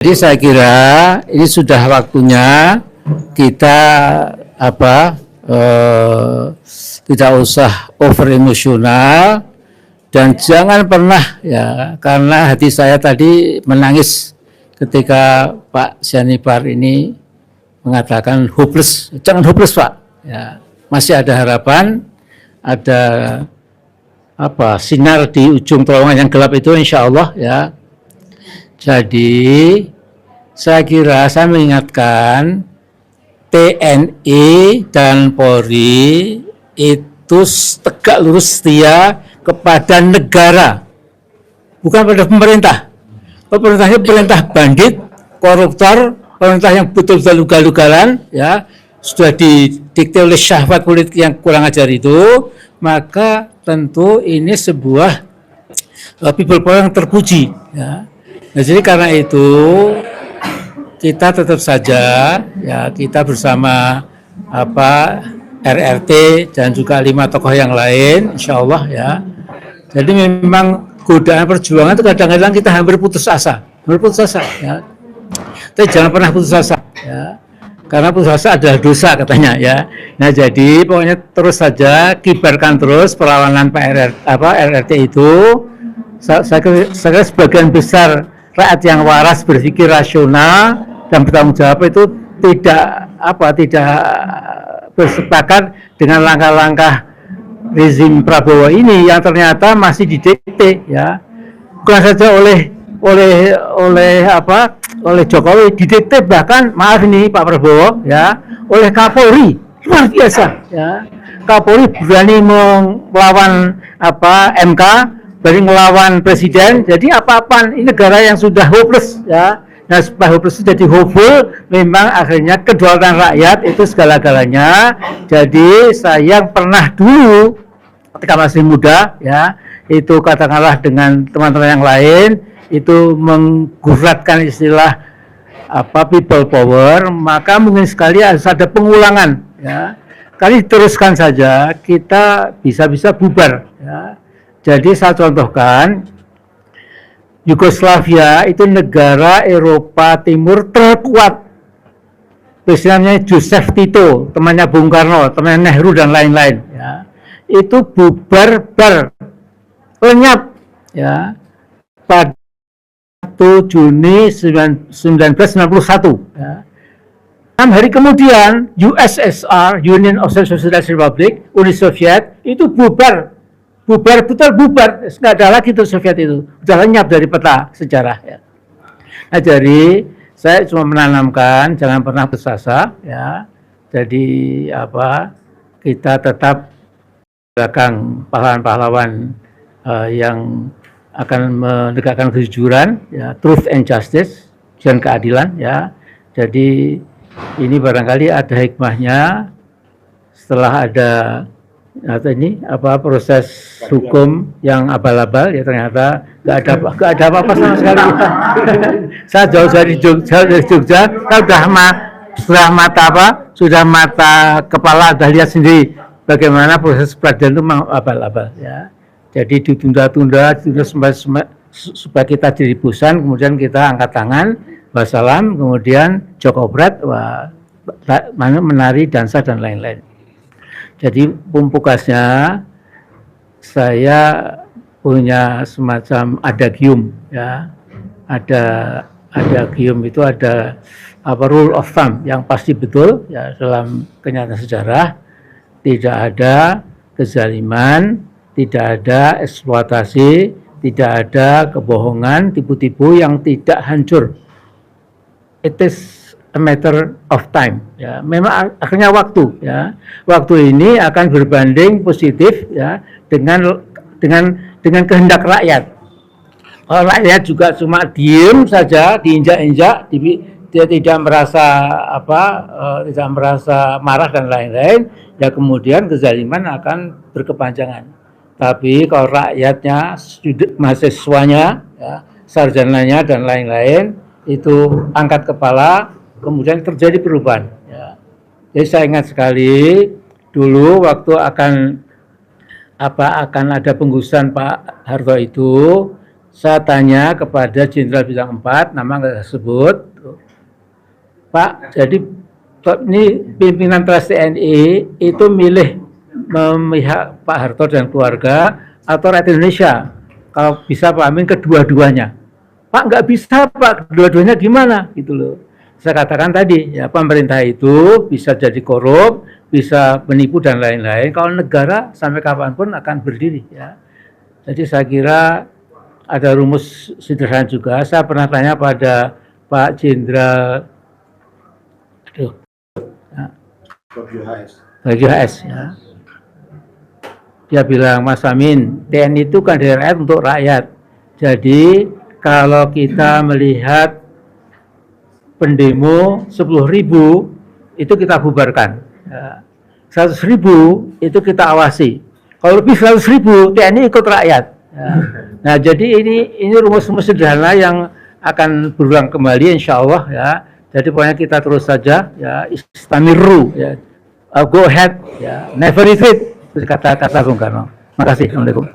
Jadi saya kira ini sudah waktunya kita tidak usah over emosional dan jangan pernah ya, karena hati saya tadi menangis ketika Pak Sianipar ini mengatakan hopeless. Jangan hopeless, Pak. Ya, masih ada harapan, ada sinar di ujung terowongan yang gelap itu, insya Allah ya. Jadi saya kira saya mengingatkan TNI dan Polri itu tegak lurus setia kepada negara, bukan pada pemerintah. Pemerintahnya pemerintah bandit, koruptor, pemerintah yang betul-betul ugal-ugalan, ya, sudah didikte oleh syahwat politik yang kurang ajar itu, maka tentu ini sebuah people power yang terpuji, ya. Nah, jadi karena itu kita tetap saja ya, kita bersama RRT dan juga 5 tokoh yang lain, insya Allah ya. Jadi memang godaan perjuangan itu kadang-kadang kita hampir putus asa ya. Tapi jangan pernah putus asa ya, karena putus asa adalah dosa katanya ya. Nah jadi pokoknya terus saja kibarkan terus perlawanan RRT itu. Saya kira sebagian besar rakyat yang waras, berpikir rasional dan bertanggung jawab itu tidak bersepakat dengan langkah-langkah rezim Prabowo ini yang ternyata masih didikte ya, bukan saja oleh Jokowi, didikte bahkan, maaf ini Pak Prabowo ya, oleh Kapolri. Luar biasa ya, Kapolri berani melawan MK, berani melawan presiden. Jadi apa-apaan, ini negara yang sudah hopeless ya. Nah, supaya hopeless jadi hopeful, memang akhirnya kedaulatan rakyat itu segala-galanya. Jadi saya pernah dulu ketika masih muda ya, itu katakanlah dengan teman-teman yang lain itu mengguratkan istilah people power, maka mungkin sekali harus ada pengulangan ya. Kali teruskan saja kita bisa bubar ya. Jadi saya contohkan, Yugoslavia itu negara Eropa Timur terkuat. Presidennya Joseph Tito, temannya Bung Karno, temannya Nehru dan lain-lain. Ya. Itu bubar lenyap ya pada 1 Juni 1991. Ya. 6 hari kemudian USSR, Union of Socialist Republic, Uni Soviet itu bubar, nggak ada lagi tuh Soviet itu, sudah lenyap dari peta sejarah ya. Nah jadi saya cuma menanamkan jangan pernah putus asa ya. Jadi kita tetap belakang pahlawan-pahlawan yang akan menegakkan kejujuran ya, truth and justice dan keadilan ya. Jadi ini barangkali ada hikmahnya setelah ada proses hukum yang abal-abal ya, ternyata nggak ada apa-apa sama sekali. Saya jauh dari Jogja, saya sudah mata kepala sudah lihat sendiri bagaimana proses peradilan itu memang abal-abal ya. Jadi ditunda-tunda supaya kita jadi bosan, kemudian kita angkat tangan, wassalam, kemudian Joko Brat, menari, dansa dan lain-lain. Jadi pembukaannya saya punya semacam adagium ya. Adagium itu ada rule of thumb yang pasti betul ya dalam kenyataan sejarah. Tidak ada kezaliman, tidak ada eksploitasi, tidak ada kebohongan, tipu-tipu yang tidak hancur. It is a matter of time ya, memang akhirnya waktu ya, waktu ini akan berbanding positif ya dengan kehendak rakyat. Kalau rakyat juga cuma diem saja, diinjak-injak, dia tidak merasa tidak merasa marah dan lain-lain ya, kemudian kezaliman akan berkepanjangan. Tapi kalau rakyatnya, mahasiswanya ya, sarjananya dan lain-lain itu angkat kepala, kemudian terjadi perubahan ya. Jadi saya ingat sekali dulu waktu akan ada penggusuran Pak Harto itu, Saya tanya kepada Jenderal Bintang 4, nama nggak sebut, Pak, jadi ini pimpinan Trust TNI itu milih memihak Pak Harto dan keluarga atau rakyat Indonesia? Kalau bisa Pak Amin kedua-duanya. Pak, nggak bisa Pak, kedua-duanya gimana? Gitu loh. Saya katakan tadi, ya pemerintah itu bisa jadi korup, bisa menipu dan lain-lain. Kalau negara sampai kapanpun akan berdiri. Ya. Jadi saya kira ada rumus sederhana juga. Saya pernah tanya pada Pak Jenderal Bagi HS. Ya. Dia bilang, Mas Amin, TNI itu kan dari rakyat untuk rakyat. Jadi kalau kita melihat pendemo 10.000 itu kita bubarkan. 100.000 itu kita awasi. Kalau lebih 100.000 TNI ikut rakyat. Nah, jadi ini rumus-rumus sederhana yang akan berulang kembali insya Allah ya. Jadi pokoknya kita terus saja ya, istamiru ya, go ahead ya, never retreat, kata Bung Karno. Terima kasih. Assalamualaikum.